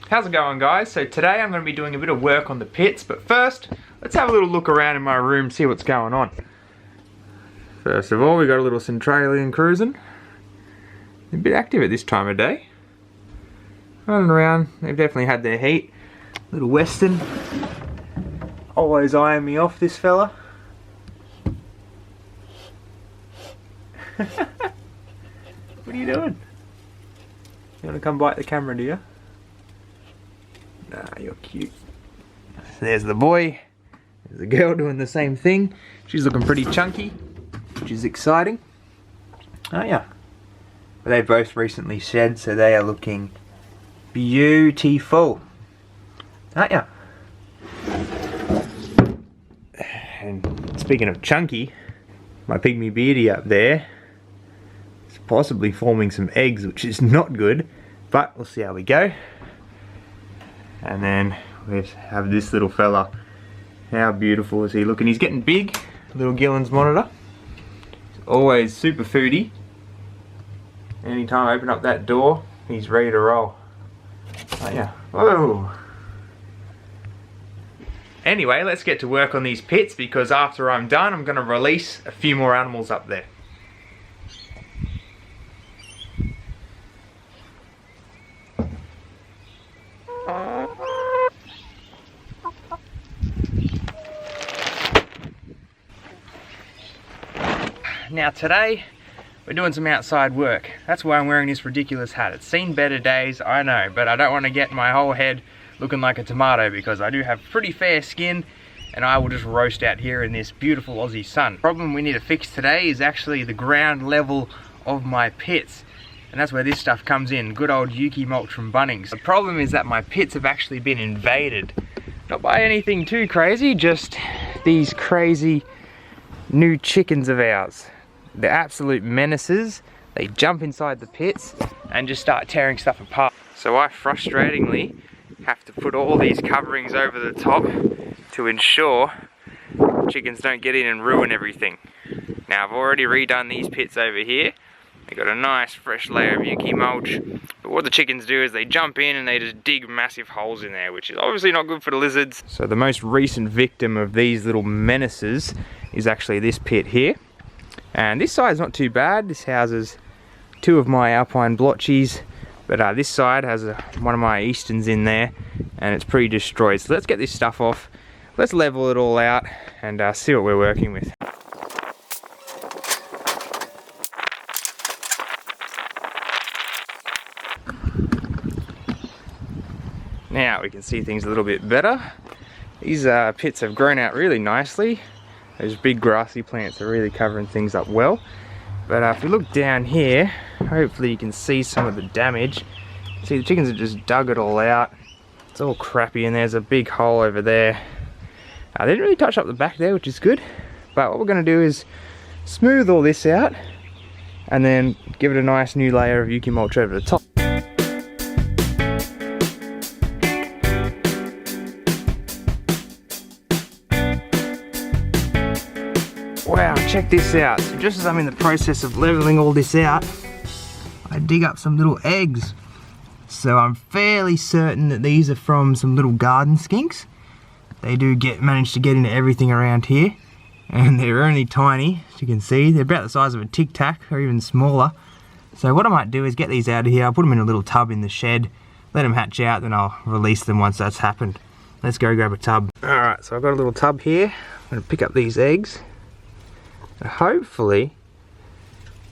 How's it going, guys? So today I'm going to be doing a bit of work on the pits, but first let's have a little look around in my room, see what's going on. First of all, we got a little Centralian cruising. A bit active at this time of day. Running around, they've definitely had their heat. Little Western, always eyeing me off, this fella. What are you doing? You want to come bite the camera, do you? Nah, you're cute. So there's the boy. There's the girl doing the same thing. She's looking pretty chunky, which is exciting. Oh yeah. But they both recently shed, so they are looking beautiful. Oh yeah. And speaking of chunky, my pygmy beardy up there is possibly forming some eggs, which is not good, but we'll see how we go. And then we have this little fella. How beautiful is he looking? He's getting big, little Gillen's monitor. He's always super foodie. Anytime I open up that door, he's ready to roll. Oh yeah. Whoa. Anyway, let's get to work on these pits, because after I'm done, I'm going to release a few more animals up there. Now today, we're doing some outside work. That's why I'm wearing this ridiculous hat. It's seen better days, I know, but I don't want to get my whole head looking like a tomato, because I do have pretty fair skin and I will just roast out here in this beautiful Aussie sun. The problem we need to fix today is actually the ground level of my pits, and that's where this stuff comes in. Good old Yuki mulch from Bunnings. The problem is that my pits have actually been invaded. Not by anything too crazy, just these crazy new chickens of ours. They're absolute menaces. They jump inside the pits and just start tearing stuff apart. So I frustratingly have to put all these coverings over the top to ensure chickens don't get in and ruin everything. Now I've already redone these pits over here. They've got a nice fresh layer of Yuki mulch. But what the chickens do is they jump in and they just dig massive holes in there, which is obviously not good for the lizards. So the most recent victim of these little menaces is actually this pit here. And this side's not too bad. This houses two of my alpine blotchies, but this side has one of my easterns in there, and it's pretty destroyed. So let's get this stuff off, let's level it all out, and see what we're working with. Now we can see things a little bit better. These pits have grown out really nicely. Those big grassy plants are really covering things up well. But if we look down here, hopefully you can see some of the damage. See, the chickens have just dug it all out. It's all crappy, and there's a big hole over there. They didn't really touch up the back there, which is good. But what we're going to do is smooth all this out and then give it a nice new layer of Yuki mulch over the top. Wow, check this out. So just as I'm in the process of leveling all this out, I dig up some little eggs. So I'm fairly certain that these are from some little garden skinks. They do manage to get into everything around here, and they're only tiny, as you can see. They're about the size of a Tic Tac, or even smaller. So what I might do is get these out of here. I'll put them in a little tub in the shed, let them hatch out, then I'll release them once that's happened. Let's go grab a tub. Alright, so I've got a little tub here. I'm going to pick up these eggs. Hopefully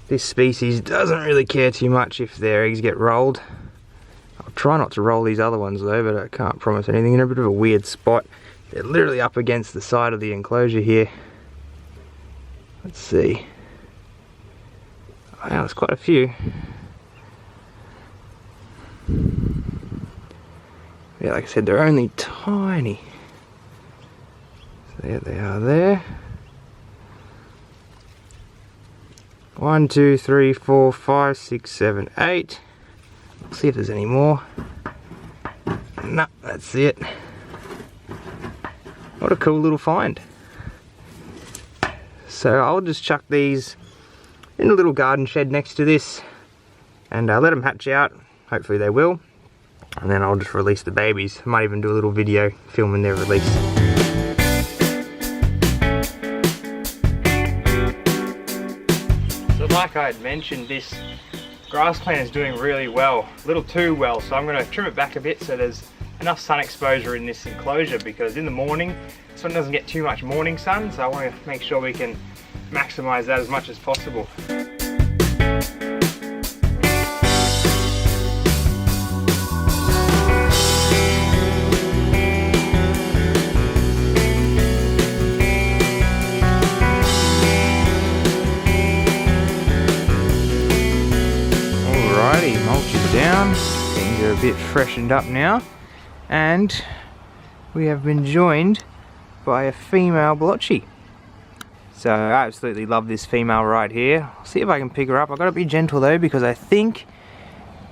this species doesn't really care too much if their eggs get rolled. I'll try not to roll these other ones though, but I can't promise anything. In a bit of a weird spot. They're literally up against the side of the enclosure here. Let's see. Wow, there's quite a few. Yeah, like I said, they're only tiny. So there they are there. 1, 2, 3, 4, 5, 6, 7, 8. Let's see if there's any more. No, that's it. What a cool little find. So I'll just chuck these in a little garden shed next to this and let them hatch out. Hopefully they will. and then I'll just release the babies. I might even do a little video filming their release. So like I had mentioned, this grass plant is doing really well, a little too well, so I'm going to trim it back a bit so there's enough sun exposure in this enclosure, because in the morning this one doesn't get too much morning sun, so I want to make sure we can maximize that as much as possible. Alrighty, mulch is down, things are a bit freshened up now, and we have been joined by a female blotchy. So I absolutely love this female right here. I'll see if I can pick her up. I've got to be gentle though, because I think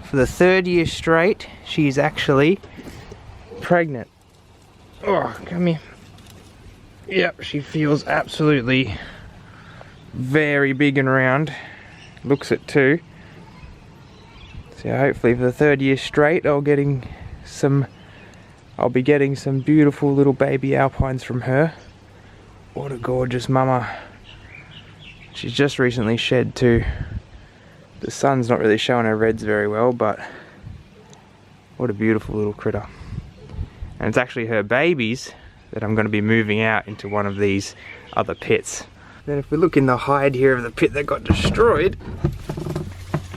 for the 3rd year straight she's actually pregnant. Oh, come here. Yep, she feels absolutely very big and round. Looks it too. So hopefully for the 3rd year straight I'll be getting some beautiful little baby alpines from her. What a gorgeous mama. She's just recently shed too. The sun's not really showing her reds very well, but what a beautiful little critter. And it's actually her babies that I'm going to be moving out into one of these other pits. Then if we look in the hide here of the pit that got destroyed,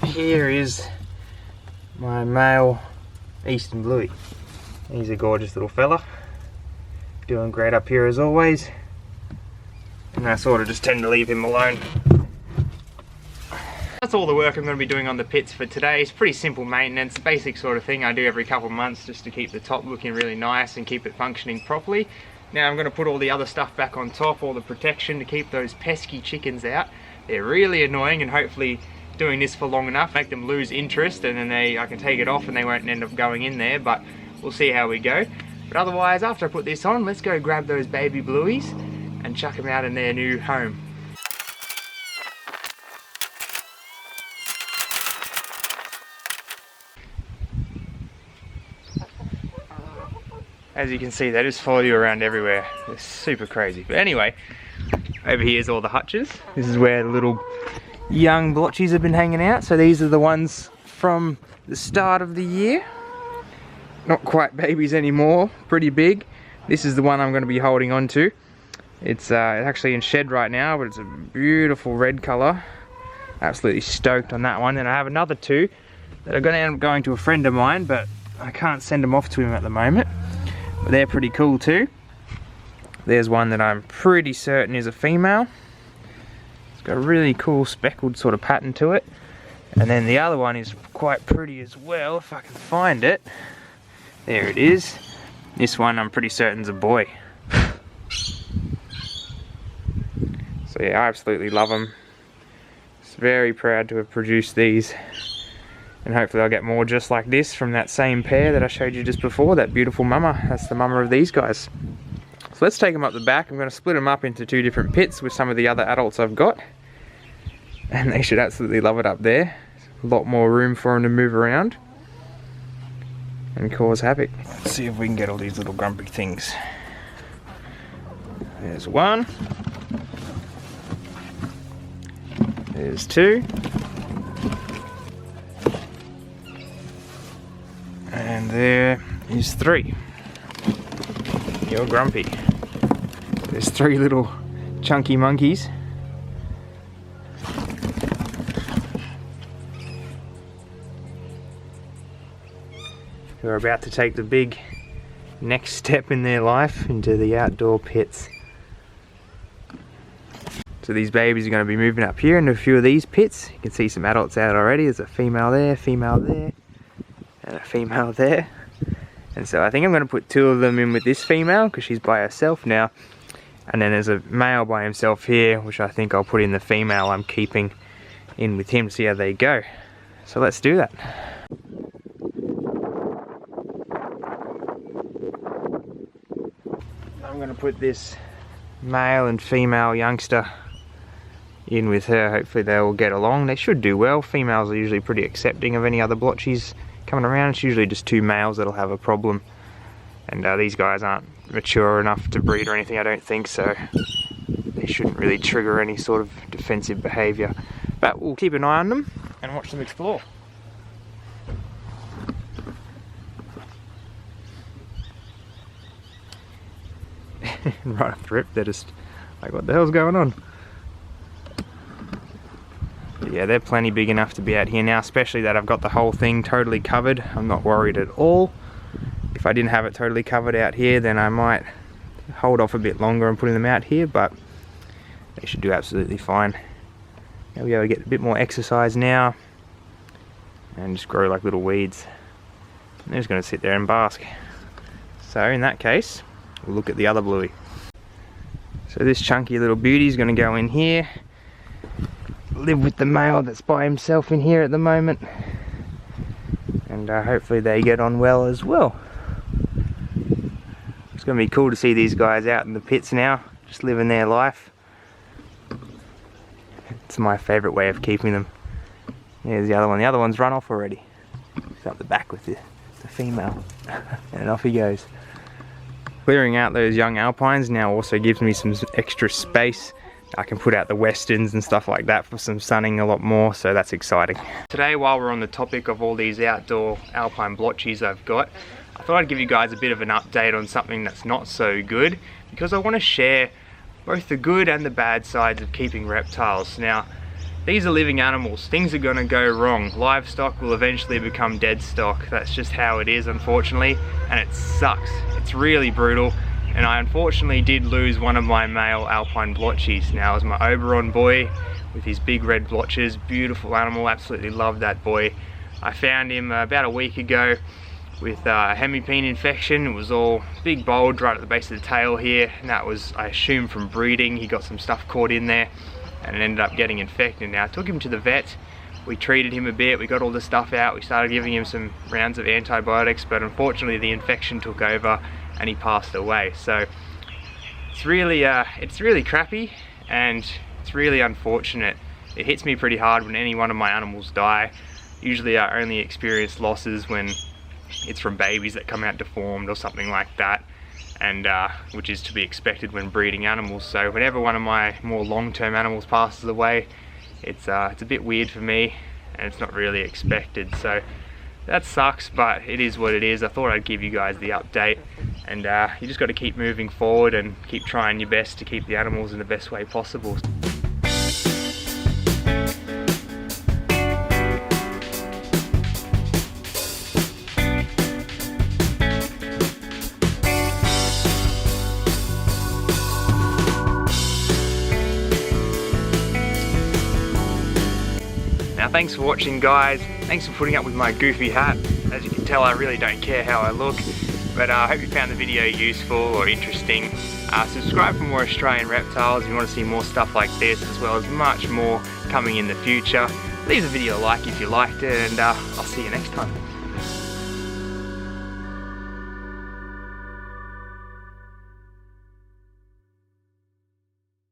here is my male Eastern Bluey. He's a gorgeous little fella, doing great up here as always, and I sort of just tend to leave him alone. That's all the work I'm going to be doing on the pits for today. It's pretty simple maintenance, basic sort of thing I do every couple of months just to keep the top looking really nice and keep it functioning properly. Now I'm going to put all the other stuff back on top, all the protection to keep those pesky chickens out. They're really annoying, and hopefully doing this for long enough make them lose interest, and then I can take it off and they won't end up going in there, but we'll see how we go. But otherwise, after I put this on, let's go grab those baby blueies and chuck them out in their new home. As you can see, they just follow you around everywhere. They're super crazy. But anyway, over here's all the hutches. This is where the little young blotchies have been hanging out. So these are the ones from the start of the year. Not quite babies anymore, pretty big. This is the one I'm going to be holding on to. It's actually in shed right now, but it's a beautiful red colour. Absolutely stoked on that one. And I have another 2 that are going to end up going to a friend of mine, but I can't send them off to him at the moment. But they're pretty cool too. There's one that I'm pretty certain is a female. It's got a really cool speckled sort of pattern to it. And then the other one is quite pretty as well, if I can find it. There it is. This one I'm pretty certain is a boy. So yeah, I absolutely love them. Just very proud to have produced these. And hopefully I'll get more just like this from that same pair that I showed you just before, that beautiful mama. That's the mama of these guys. So let's take them up the back. I'm going to split them up into 2 different pits with some of the other adults I've got. And they should absolutely love it up there. A lot more room for them to move around and cause havoc. Let's see if we can get all these little grumpy things. There's 1. There's 2. And there is 3. You're grumpy. There's 3 little chunky monkeys. Who are about to take the big next step in their life into the outdoor pits. So these babies are going to be moving up here into a few of these pits. You can see some adults out already. There's a female there, and a female there. And so I think I'm going to put 2 of them in with this female because she's by herself now. And then there's a male by himself here, which I think I'll put in the female I'm keeping in with him to see how they go. So let's do that. I'm going to put this male and female youngster in with her. Hopefully they will get along. They should do well. Females are usually pretty accepting of any other blotchies coming around. It's usually just two males that'll have a problem, and these guys aren't mature enough to breed or anything, I don't think, so they shouldn't really trigger any sort of defensive behaviour. But we'll keep an eye on them and watch them explore. Right off the rip, they're just like, what the hell's going on? But yeah, they're plenty big enough to be out here now, especially that I've got the whole thing totally covered. I'm not worried at all. If I didn't have it totally covered out here, then I might hold off a bit longer on putting them out here, but they should do absolutely fine. They'll be able to get a bit more exercise now and just grow like little weeds. And they're just going to sit there and bask. So in that case, we'll look at the other bluey. So this chunky little beauty is going to go in here, live with the male that's by himself in here at the moment, and hopefully they get on well as well. It's going to be cool to see these guys out in the pits now, just living their life. It's my favourite way of keeping them. There's the other one. The other one's run off already. He's up the back with the female. And off he goes. Clearing out those young alpines now also gives me some extra space. I can put out the westerns and stuff like that for some sunning a lot more, so that's exciting. Today, while we're on the topic of all these outdoor alpine blotchies I've got, I thought I'd give you guys a bit of an update on something that's not so good, because I want to share both the good and the bad sides of keeping reptiles. Now, these are living animals. Things are going to go wrong. Livestock will eventually become dead stock. That's just how it is, unfortunately, and it sucks. It's really brutal, and I unfortunately did lose one of my male alpine blotchies. Now, it was my Oberon boy with his big red blotches. Beautiful animal, absolutely love that boy. I found him about a week ago with hemipene infection. It was all big bulge right at the base of the tail here, and that was, I assume, from breeding. He got some stuff caught in there and it ended up getting infected. Now I took him to the vet, we treated him a bit, we got all the stuff out, we started giving him some rounds of antibiotics, but unfortunately the infection took over and he passed away. So it's really crappy, and it's really unfortunate. It hits me pretty hard when any one of my animals die. Usually I only experience losses when it's from babies that come out deformed or something like that, and which is to be expected when breeding animals. So whenever one of my more long-term animals passes away, it's a bit weird for me, and it's not really expected. So that sucks, but it is what it is. I thought I'd give you guys the update, and you just got to keep moving forward and keep trying your best to keep the animals in the best way possible. Now, thanks for watching, guys. Thanks for putting up with my goofy hat. As you can tell, I really don't care how I look, but I hope you found the video useful or interesting. Subscribe for more Australian reptiles if you want to see more stuff like this, as well as much more coming in the future. Leave the video a like if you liked it, and I'll see you next time.